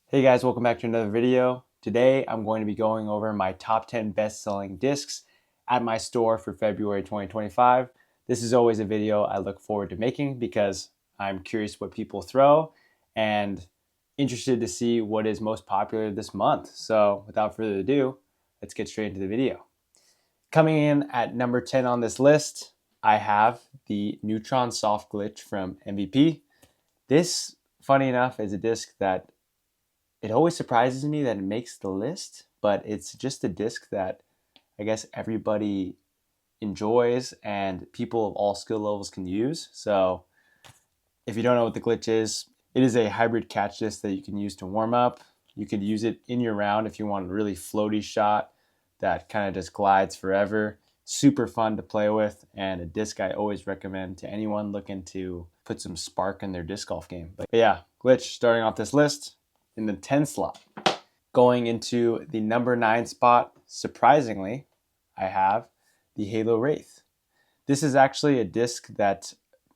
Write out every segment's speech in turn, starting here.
Hey guys, welcome back to another video. Today I'm going to be going over my top 10 best-selling discs at my store for February 2025. This is always a video I look forward to making because I'm curious what people throw and interested to see what is most popular this month. So without further ado, let's get straight into the video. Coming in at number 10 on this list, I have the Neutron Soft Glitch from MVP. This, funny enough, is a disc that it always surprises me that it makes the list, but it's just a disc that I guess everybody enjoys and people of all skill levels can use. So if you don't know what the glitch is, it is a hybrid catch disc that you can use to warm up. You could use it in your round if you want a really floaty shot that kind of just glides forever. Super fun to play with, and a disc I always recommend to anyone looking to put some spark in their disc golf game. But yeah, glitch starting off this list in the 10 slot. Going into the number 9 spot, surprisingly, I have the Halo Wraith. This is actually a disc that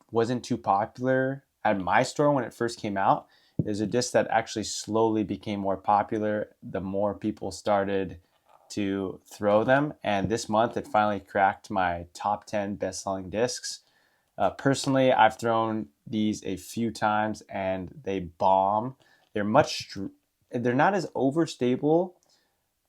wasn't too popular at my store when it first came out. It was a disc that actually slowly became more popular the more people started to throw them. And this month it finally cracked my top 10 best-selling discs. Personally, I've thrown these a few times and they bomb. They're they're not as overstable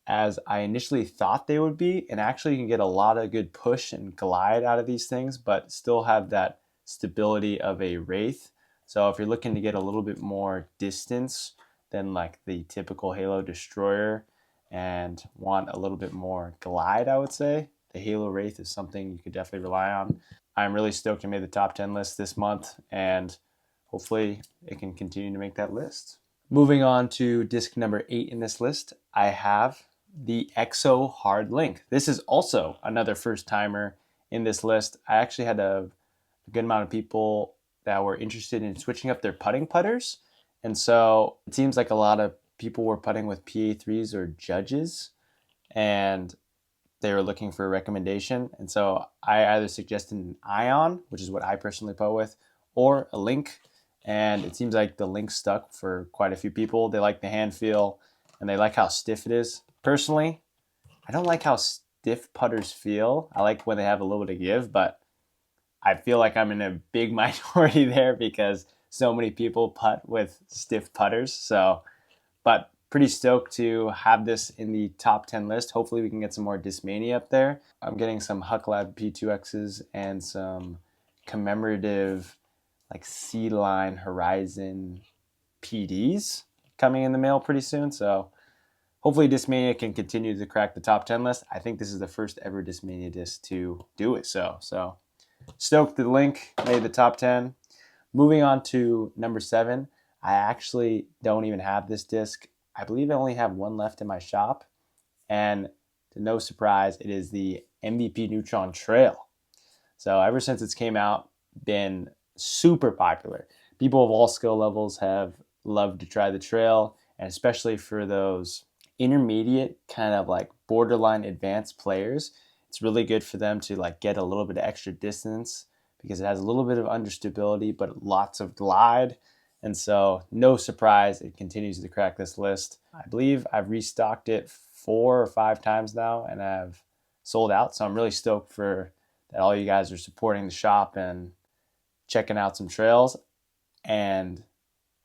as I initially thought they would be, and actually you can get a lot of good push and glide out of these things, but still have that stability of a Wraith. So if you're looking to get a little bit more distance than like the typical Halo Destroyer and want a little bit more glide, I would say the Halo Wraith is something you could definitely rely on. I'm really stoked I made the top 10 list this month, and hopefully it can continue to make that list. Moving on to disc number 8 in this list, I have the EXO Hard Link. This is also another first timer in this list. I actually had a good amount of people that were interested in switching up their putting putters. And so it seems like a lot of people were putting with PA3s or Judges, and they were looking for a recommendation. And so I either suggested an Ion, which is what I personally putt with, or a Link. And it seems like the Link stuck for quite a few people. They like the hand feel and they like how stiff it is. Personally, I don't like how stiff putters feel. I like when they have a little bit of give, but I feel like I'm in a big minority there because so many people putt with stiff putters. So, but pretty stoked to have this in the top 10 list. Hopefully we can get some more Discmania up there. I'm getting some Hucklab P2Xs and some commemorative like Sea Line Horizon PDs coming in the mail pretty soon. So hopefully Discmania can continue to crack the top 10 list. I think this is the first ever Discmania disc to do it. So stoked the Link made the top 10. Moving on to number 7, I actually don't even have this disc. I believe I only have one left in my shop. And to no surprise, it is the MVP Neutron Trail. So ever since it's came out, been super popular. People of all skill levels have loved to try the trail, and especially for those intermediate kind of like borderline advanced players, it's really good for them to like get a little bit of extra distance because it has a little bit of understability but lots of glide. And so no surprise it continues to crack this list. I believe I've restocked it 4 or 5 times now and I've sold out. So I'm really stoked for that all you guys are supporting the shop and checking out some trails. And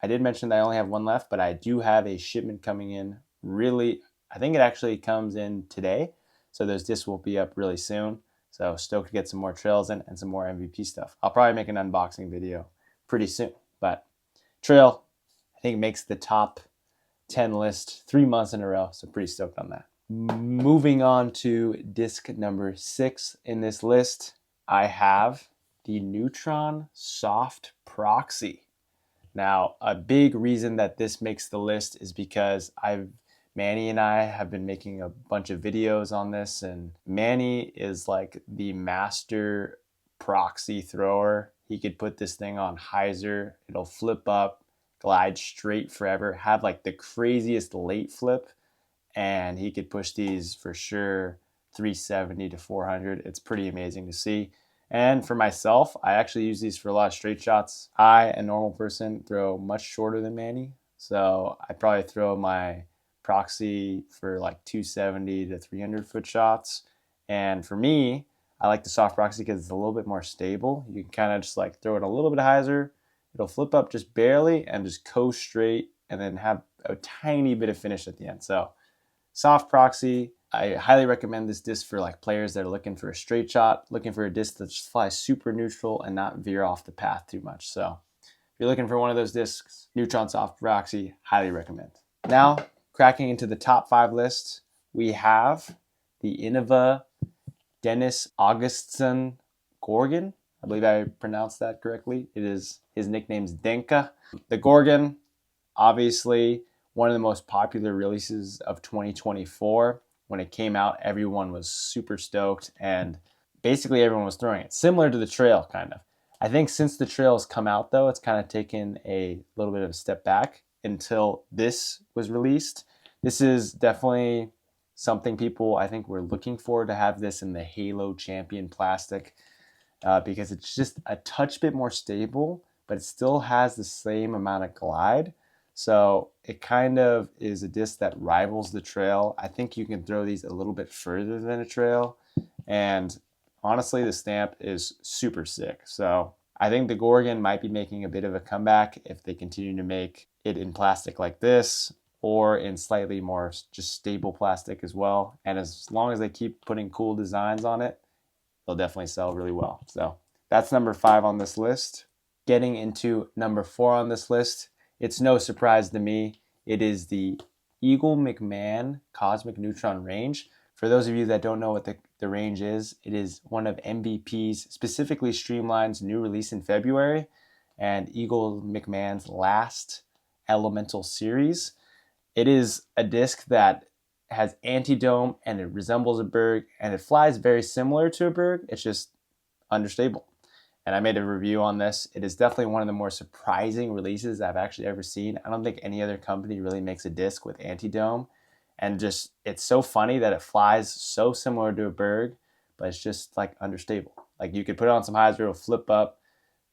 I did mention that I only have one left, but I do have a shipment coming in really, I think it actually comes in today. So those discs will be up really soon. So stoked to get some more trails in and some more MVP stuff. I'll probably make an unboxing video pretty soon. But trail, I think makes the top 10 list 3 months in a row. So pretty stoked on that. Moving on to disc number 6 in this list, I have the Neutron Soft Proxy. Now, a big reason that this makes the list is because Manny and I have been making a bunch of videos on this, and Manny is like the master proxy thrower. He could put this thing on hyzer, it'll flip up, glide straight forever, have like the craziest late flip, and he could push these for sure 370 to 400. It's pretty amazing to see. And for myself, I actually use these for a lot of straight shots. I, a normal person, throw much shorter than Manny. So I'd probably throw my Proxy for like 270 to 300 foot shots. And for me, I like the soft Proxy because it's a little bit more stable. You can kind of just like throw it a little bit hyzer. It'll flip up just barely and just coast straight and then have a tiny bit of finish at the end. So soft Proxy, I highly recommend this disc for like players that are looking for a straight shot, looking for a disc that just flies super neutral and not veer off the path too much. So if you're looking for one of those discs, Neutron Soft Proxy, highly recommend. Now, cracking into the top 5 list, we have the Innova Dennis Augustsson Gorgon. I believe I pronounced that correctly. His nickname's Donica. The Gorgon, obviously one of the most popular releases of 2024. When it came out, everyone was super stoked and basically everyone was throwing it. Similar to the Trail, kind of. I think since the Trail has come out, though, it's kind of taken a little bit of a step back until this was released. This is definitely something people, I think, were looking for, to have this in the Halo Champion plastic, because it's just a touch bit more stable, but it still has the same amount of glide. So it kind of is a disc that rivals the Trail. I think you can throw these a little bit further than a Trail. And honestly, the stamp is super sick. So I think the Gorgon might be making a bit of a comeback if they continue to make it in plastic like this, or in slightly more just stable plastic as well. And as long as they keep putting cool designs on it, they'll definitely sell really well. So that's number 5 on this list. Getting into number 4 on this list, it's no surprise to me. It is the Eagle McMahon Cosmic Neutron range. For those of you that don't know what the range is, it is one of MVP's, specifically Streamline's, new release in February, and Eagle McMahon's last Elemental series. It is a disc that has anti-dome and it resembles a Berg and it flies very similar to a Berg. It's just understable. And I made a review on this. It is definitely one of the more surprising releases I've actually ever seen. I don't think any other company really makes a disc with anti-dome. And just, it's so funny that it flies so similar to a Berg, but it's just like unstable. Like you could put it on some hyzer, it'll flip up,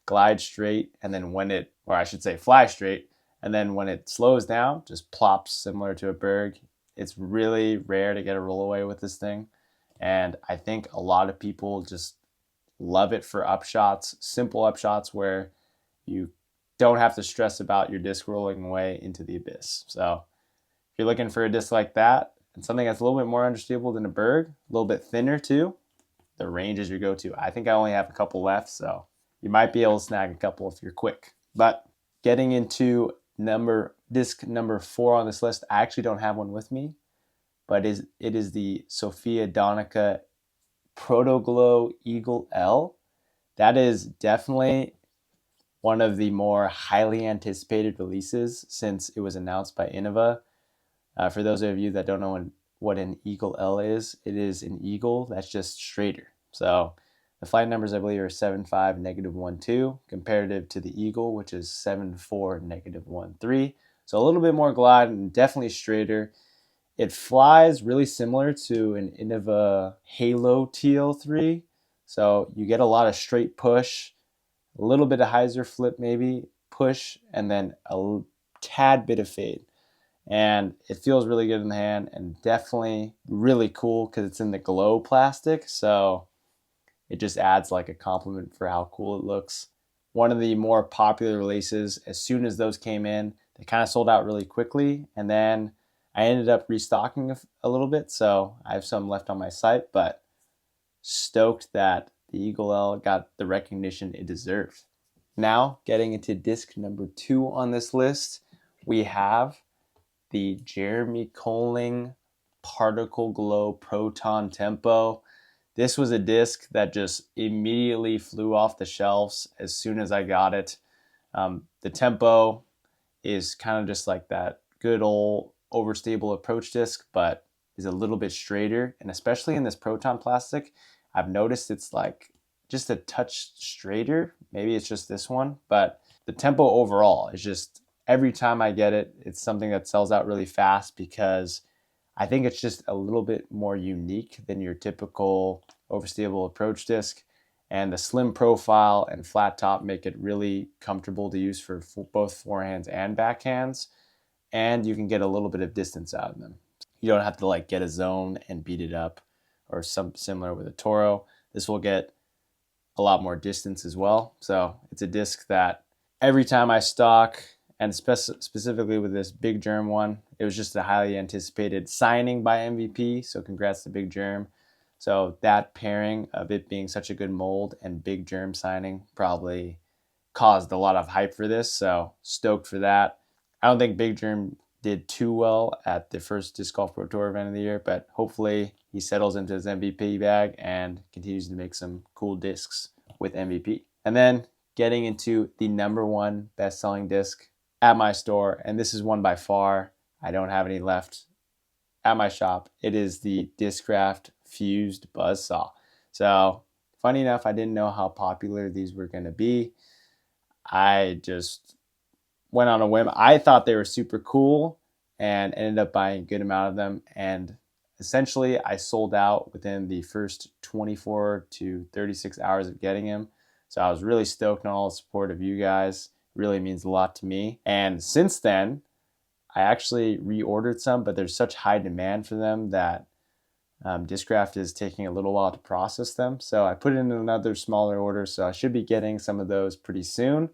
glide straight, and then when it, or I should say fly straight, and then when it slows down, just plops similar to a Berg. It's really rare to get a rollaway with this thing. And I think a lot of people just love it for upshots, simple upshots where you don't have to stress about your disc rolling away into the abyss. So if you're looking for a disc like that, and something that's a little bit more understable than a Berg, a little bit thinner too, the range is your go-to. I think I only have a couple left, so you might be able to snag a couple if you're quick. But getting into disc number 4 on this list, I actually don't have one with me, but it is the Sofia Donica Protoglow Eagle L. That is definitely one of the more highly anticipated releases since it was announced by Innova. For those of you that don't know what an Eagle L is, it is an eagle that's just straighter. So the flight numbers, I believe, are 7.5, -1.2, comparative to the Eagle, which is 7.4, -1.3. So a little bit more glide and definitely straighter. It flies really similar to an Innova Halo TL3. So you get a lot of straight push, a little bit of hyzer flip maybe, push, and then a tad bit of fade. And it feels really good in the hand and definitely really cool because it's in the glow plastic. So it just adds like a compliment for how cool it looks. One of the more popular releases, as soon as those came in, they kind of sold out really quickly. And then I ended up restocking a little bit, so I have some left on my site, but stoked that the Eagle L got the recognition it deserved. Now, getting into disc number 2 on this list, we have the Jeremy Koling Particle Glow Proton Tempo. This was a disc that just immediately flew off the shelves as soon as I got it. The Tempo is kind of just like that good old overstable approach disc, but is a little bit straighter. And especially in this Proton plastic, I've noticed it's like just a touch straighter. Maybe it's just this one, but the Tempo overall is just, every time I get it, it's something that sells out really fast because I think it's just a little bit more unique than your typical overstable approach disc. And the slim profile and flat top make it really comfortable to use for both forehands and backhands. and you can get a little bit of distance out of them. You don't have to like get a zone and beat it up, or some similar with a Toro. This will get a lot more distance as well. So it's a disc that every time I stock, and specifically with this Big Germ one, it was just a highly anticipated signing by MVP. So congrats to Big Germ. So that pairing of it being such a good mold and Big Germ signing probably caused a lot of hype for this. So stoked for that. I don't think Big Germ did too well at the first Disc Golf Pro Tour event of the year, but hopefully he settles into his MVP bag and continues to make some cool discs with MVP. And then getting into the #1 best-selling disc at my store, and this is one by far. I don't have any left at my shop. It is the Discraft Fused Buzzsaw. So funny enough, I didn't know how popular these were going to be. I just went on a whim. I thought they were super cool and ended up buying a good amount of them. And essentially, I sold out within the first 24 to 36 hours of getting them. So I was really stoked on all the support of you guys. It really means a lot to me. And since then, I actually reordered some, but there's such high demand for them that Discraft is taking a little while to process them. So I put in another smaller order. So I should be getting some of those pretty soon,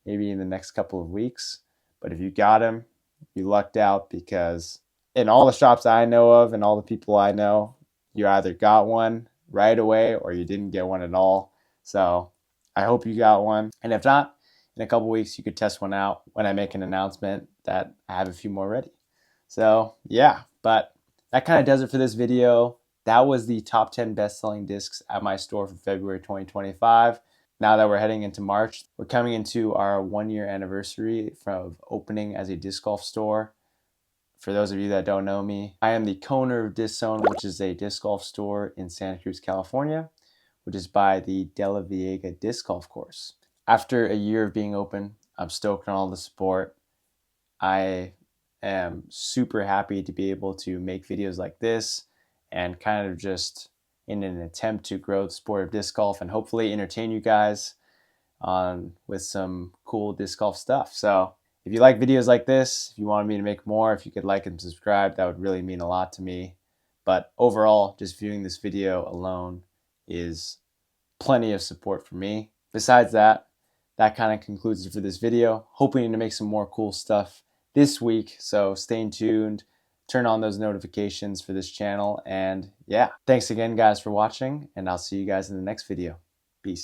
maybe in the next couple of weeks. But if you got them, you lucked out, because in all the shops I know of and all the people I know, you either got one right away or you didn't get one at all. So I hope you got one. And if not, in a couple weeks, you could test one out when I make an announcement that I have a few more ready. So yeah, but that kind of does it for this video. That was the top 10 best-selling discs at my store for February 2025. Now that we're heading into March, we're coming into our 1-year anniversary from opening as a disc golf store. For those of you that don't know me, I am the co-owner of Disc Zone, which is a disc golf store in Santa Cruz, California, which is by the De La Viega Disc Golf Course. After a year of being open, I'm stoked on all the support. I am super happy to be able to make videos like this and kind of just in an attempt to grow the sport of disc golf and hopefully entertain you guys with some cool disc golf stuff. So if you like videos like this, if you wanted me to make more, if you could like and subscribe, that would really mean a lot to me. But overall, just viewing this video alone is plenty of support for me. Besides that, that kind of concludes it for this video. Hoping to make some more cool stuff this week, so stay tuned. Turn on those notifications for this channel, and yeah, thanks again guys for watching, and I'll see you guys in the next video. Peace.